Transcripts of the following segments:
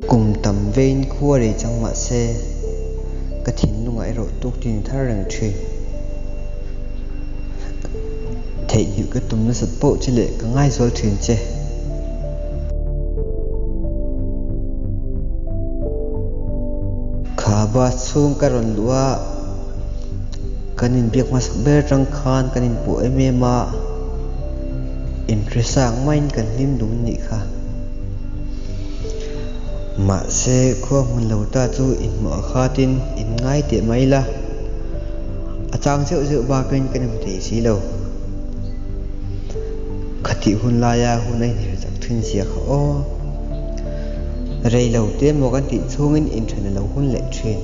cùng tầm vein khua để trong mạ xe cái thìn lúc ngại rồi tốt tin thar rằng chuyện thể hiện cái tùm nó sập bộ chỉ lệ cái ngay rồi thuyền che khá ba xuống cái ròn lúa cái nín việc mà sắp bê răng khan cái nín bộ em mà interesting main cái lim đúng nhỉ khá mà xe khoa mình lâu ta chú in mở khá tin in ngay tiệm mấy là trang dự ba kênh cái niệm thị xí lâu khát thị hun la ya hun này thì chắc thuyền xìa khó rây lâu tiêm một cái thị xuống in trên lâu hun lệ truyền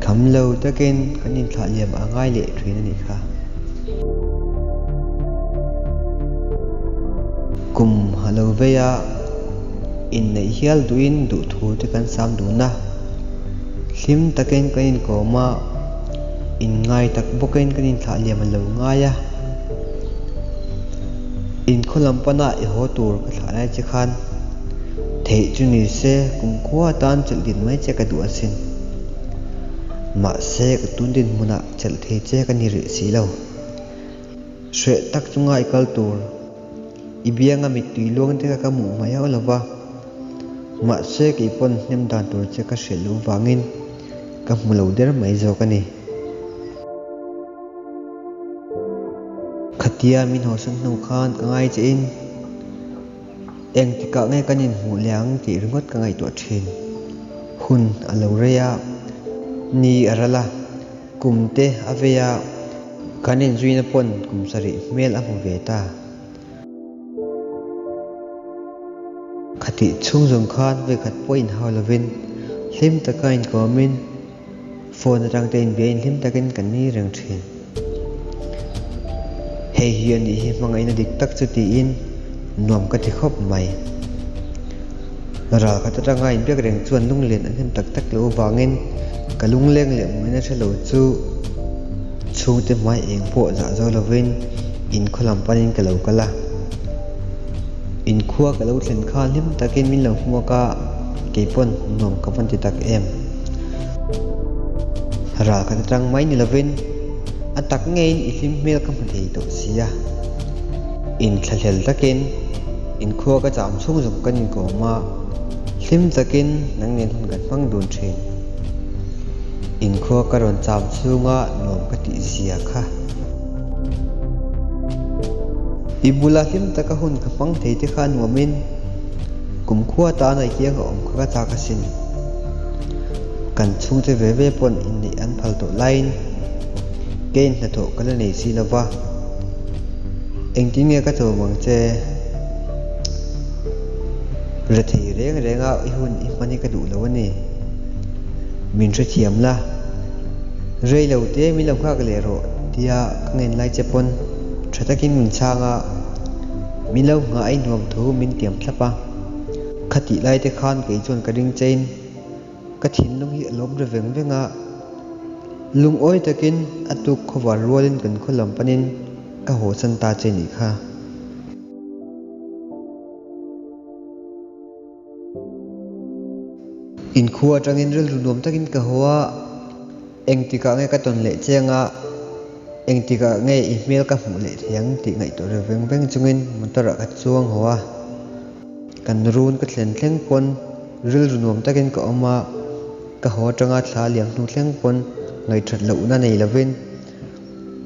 khám lâu ta kênh cái niệm thả liềm ở ngay lệ truyền này khá cùng hello về ya in nei hial duin du thu te kan sam du na hlim taken kain ko ma in ngai tak boken kanin thla liam lo ngaya in kholam pana e ho tur ka thla lai che khan thei chu ni se kum khwa tan chal din mai che ka du asin ma se ka tun din muna chal the che ka ni ri si lo shwe tak chungai kal tur ibianga mi tui luang te ka mu mai ya lawa mà xe cái pon nem đàn tuổi chơi các sợi lúa vàng in các mùa lâu đỡ mấy giờ cái này khtia min hồ sân nông khan cả ngày trên em thì cả ngày cái nhìn mùa láng chỉ rung hết cả ngày tuổi trên hun ở lâu rea ni ở la cùng te avea cái nhìn duy na pon cùng sari mel ở về ta khát thị chung dùng khan về khát point hào là vin lim ta kain có min phone răng tên về lim ta kain cảnh ni răng trên hay hiền đi mang ai nó địch tắc cho tì in nuông cái thì khóc mày rồi khát răng ai biết răng chuan lung liền anh tắc tắc lỗ vàng in cả lung lên liền mới nó sẽ lỗ chu tới mai em bộ dạ do là vin in khó làm panin cái lỗ cái la in khua cái lâu sen khan lim ta ken min lo mua ka ke pon nom ka pon ti tak em ra ka tang mai ni lovin atak ngein ilim mel ka thei to sia in thlel ta ken in khua ka cham chung zum kan ko ma lim ta ken nang nen hun kan pang dun thin in khua ka ron cham chunga nom ka ti sia kha ibula him taka hun ka pang thei te khan wamin kum khua ta nai kiang om kha ta ka sin kan chung te ve pon in ni an phal to line ken na to kala nei si lawa engti nge ka to mang che re thei renga i hun i mani ka du lo ni min re thiam la rei lo te mi lam kha ka le ro tia ngen lai che pon thatakin min changa milo nga ai nuam thu min tiam thlapa khati lai te khan ke chon ka ring chain ka thin lung hi lom re veng venga lung oi takin atuk khowar rolin kan kholam panin ka ho san ta che ni kha in khuwa tangin rel runom takin ka hoa engti ka nge ka ton le chenga engti ka nge email ka mu le thiang ti ngai to re veng veng chungin motora ka chuang hoa kan run ka thlen thleng pon ril runom takin ka oma ka ho tanga thla liang nu thleng pon ngai that lo na nei lovin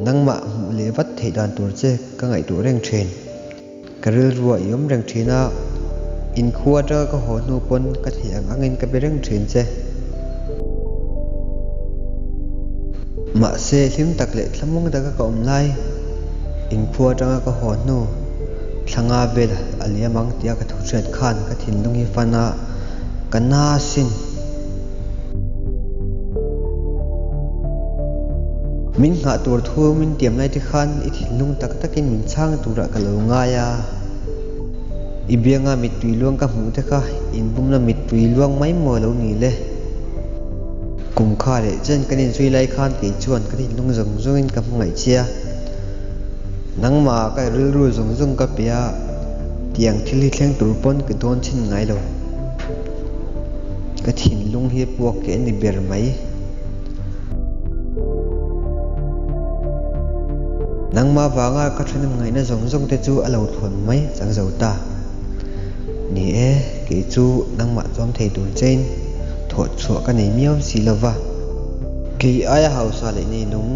nangma mu le wat thei dan tur che ka ngai tu reng thren ka ril ruwa yom reng thina in khuwa ta ka ho nu pon ka thiang angin ka be reng thren che mà xe lim tak lệ thlamung da ka om lai in khua tanga ka ho nu thlanga vel alia mang tia ka thu chet khan ka thin lung hi fana kana sin min nga tur thu min tiam lai ti khan i thin lung tak takin min chang tura ka lo nga ya ibianga mit tui luang ka mu te kha in bum na mit tui luang mai mo lo ni le cùng kha để chân cái nên suy lai khan cái chuan cái thì lung rồng rung cầm ngày chia nắng mà cái rư rung cái bia tiang thili thleng tur pon cái don chin ngai lo ka thin lung hi puak ke ni ber mai nangma wanga ka thrin ngai na zong zong te chu alo thon mai chang zo ta ni e ke chu nangma chom thei tur chen thot chua ka nei miam si lova ke aya hausa le ni nung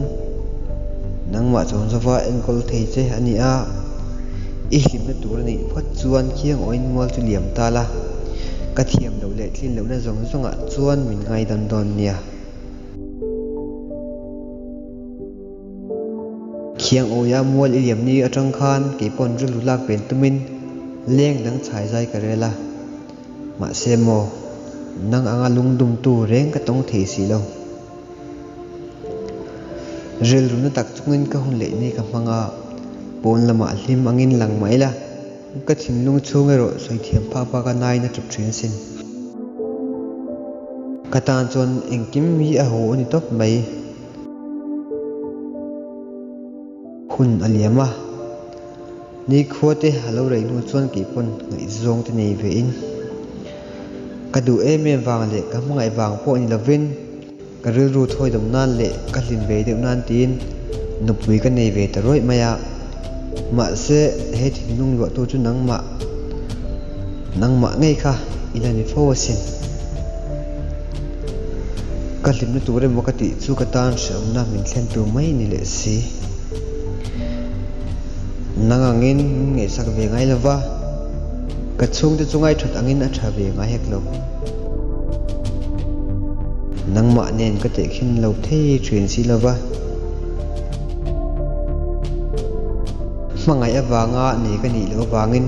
nangma chom zawa enkol thei che ani a i hlim na tur ni phot chuan khiang oin mol chu liam ta la ka thiam lo le thlin lo na zong zonga chuan min ngai dan don nia khiang oya mol i liam ni atang khan ke pon ru lak pen tumin leng dang chhai zai ka rela ma se mo nang anga lungdum tu reng ka tong thei si lo rel ru na tak chungin ka hun le ni ka manga pon lama hlim angin lang mai la ka thin lung chunge ro soi thiam pha pa ka nai na trup thin sin ka tan chon engkim mi a ho ni top mai hun aliama ni khote halo rei nu chon ki pon ngai zong te nei ve in ka du em wang le ka mangai wang po ni lovin ka ril ru thoi dom nan le ka hlin ve de nan tin nupui ka nei ve ta roi maya ma se he thin lung lo tu chu nangma ngei kha ilani fo sin ka hlim na tur mo ka ti chu ka tan sham na min thlen tu mai ni le si nangangin nge sak ve ngai lova ka chung te chungai thot angin a tha ve ngai hek lo nangma nen ka te khin lo thei thin si lova mangai awanga ni ka ni lo wangin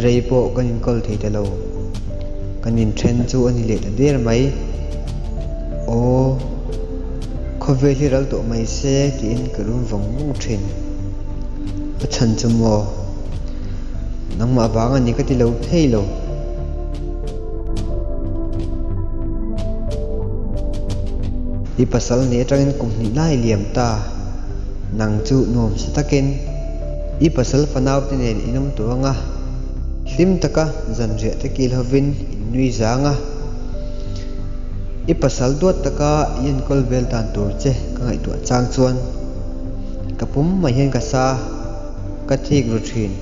reipo kanin kol thei te lo kanin then chu ani le ta der mai o khove hi ral to mai se tin karum vong mu thin a chan chu mo nangma awanga ni ka ti lo thei lo i pasal ne tangin kum ni lai liam ta nang chu nom si takin i pasal fanaw te nen inum tuanga hlim taka zanria te kil hovin innui zanga i pasal duat taka yen kol bel tan tur che ka ngai tu chang chuan kapum mai hen ka sa ka thik ru thin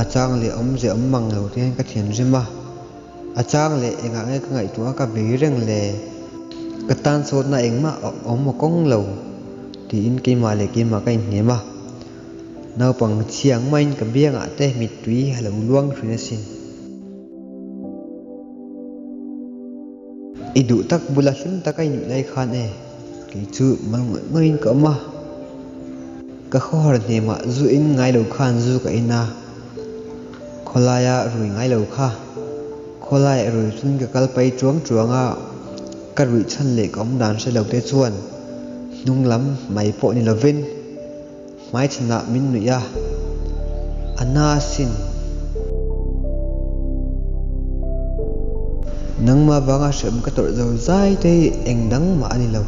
achang le om je om mang lo te ka thian rima achang le enga nge ka ngai tu ka be reng le ka tan sot na engma om mo kong lo ti in ke ma le ke ma ka in ma nau pang chiang main ka bianga te mit tui halo luang thrina sin idu tak bula hlim takai ni lai khan e ke chu mal ngoin ka ma ka khor ne ma zu in ngai lo khan zu ka ina kholaya rui ngai lo kha kholai rui chun ka kal pai chuanga ka rui chan le kom dan se lo te chuan nung lam mai po ni lovin mai chna min nu ya ana sin nangma wanga shem ka tor zo zai te engdang ma ani lo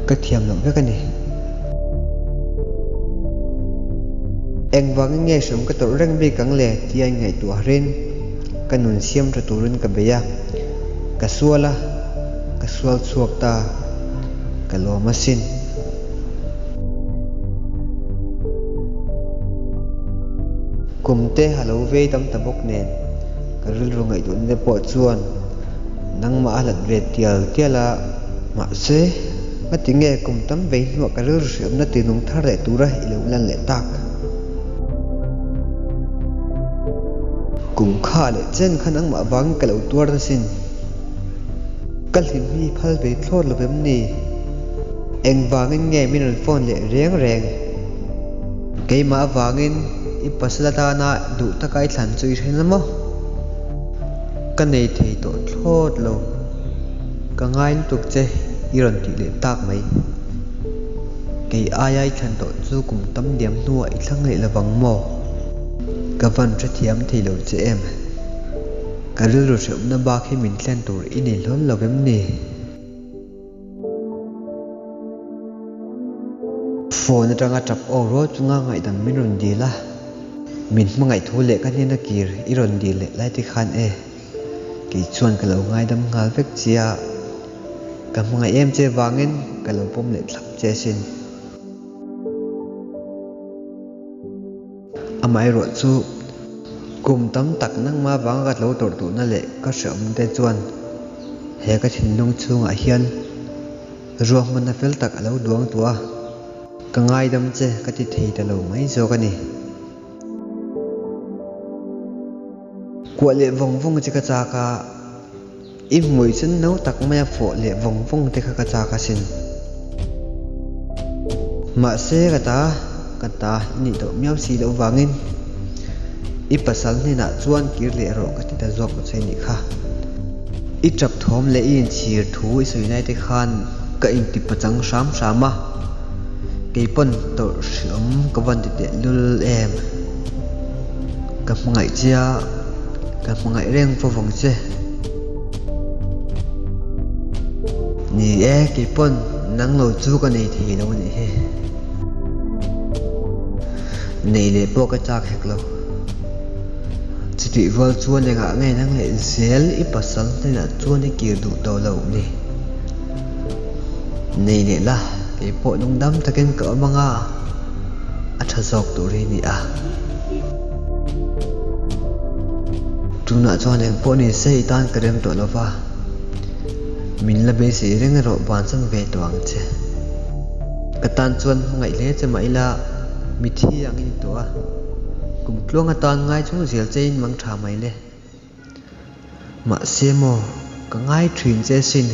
ka thiam lo ve ka ni engwang nge shem ka tor reng be kang le ti ai ngai tu ren kanun siam tha turun ka beya ka suala ka sual chuak ta ka lo masin kumte halo ve tam tabok nen karil ro ngai dun de po chuan nangma alat ve tial tiala ma se matinge kum tam ve no karil riam na tinung thare tura ilo lan le tak kum kha le chen khanang ma wang kalo tuar sin kalhim mi phal ve thlor lo bem ni eng wangin nge min phone le reng reng ke ma wangin i paslata na du takai thlan chui thenamo ka nei thei to thlot lo ka ngain tuk che iron ti le tak mai ke ayai thlan to chu kum tam diam nuwa i thlang le lawang mo ka van tha thiam thei lo che em ka ril ro sem na ba khe min thlen tur ini lon lovem ni phone atanga tap o ro chunga ngai dan min ron di la min mangai thu le ka ni na kir iron di le lai ti khan e ki chuan ka lo ngai dam ngal vek chia ka hmangai em che wangin ka lo pom le thlap che sin amai ro chu kum tam tak nang ma wang ka lo tor tu na le ka hram te chuan he ka thin nung chunga hian ruah man na fel tak alo duang tua ka ngai dam che ka ti thei ta lo mai zo ka ni kwa le vong vong che ka cha ka im mui chen no tak ma fo le vong vong te ka cha ka sin ma se ka ta ni to miao si lo wangin i pasal ni na chuan kir le ro ka ti ta zok ko chei ni kha i trap thom le in chir thu i soi nai te khan ka in ti pachang sham shama ke pon to sham ka van ti te lul em ka hmangai chia ka hmangai reng fo vong che ni e ke pon nang lo chu ka nei thi lo ni he nei le po ka chak hek lo chiti wal chuan le nga ngai nang le zel i pasal te na chuan i kir du to lo ni nei le la ke po nung dam taken ka manga a tha jok tu ri ni a tuna chuan eng po ni sei tan karem to lova min la be se reng ro ban sam ve tuang che katan chuan ngai le che mai la mi thi ang in to a kum tlong atan ngai chu zel chein mang tha mai le ma se mo ka ngai thrin che sin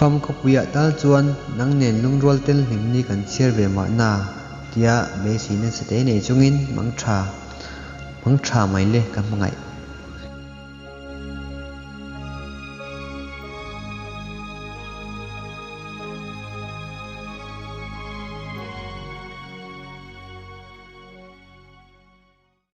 fam ko puya tal chuan nang nen lung rol tel hing ni kan cher ve ma na tia be si na se te nei chungin mang tha mai le ka mangai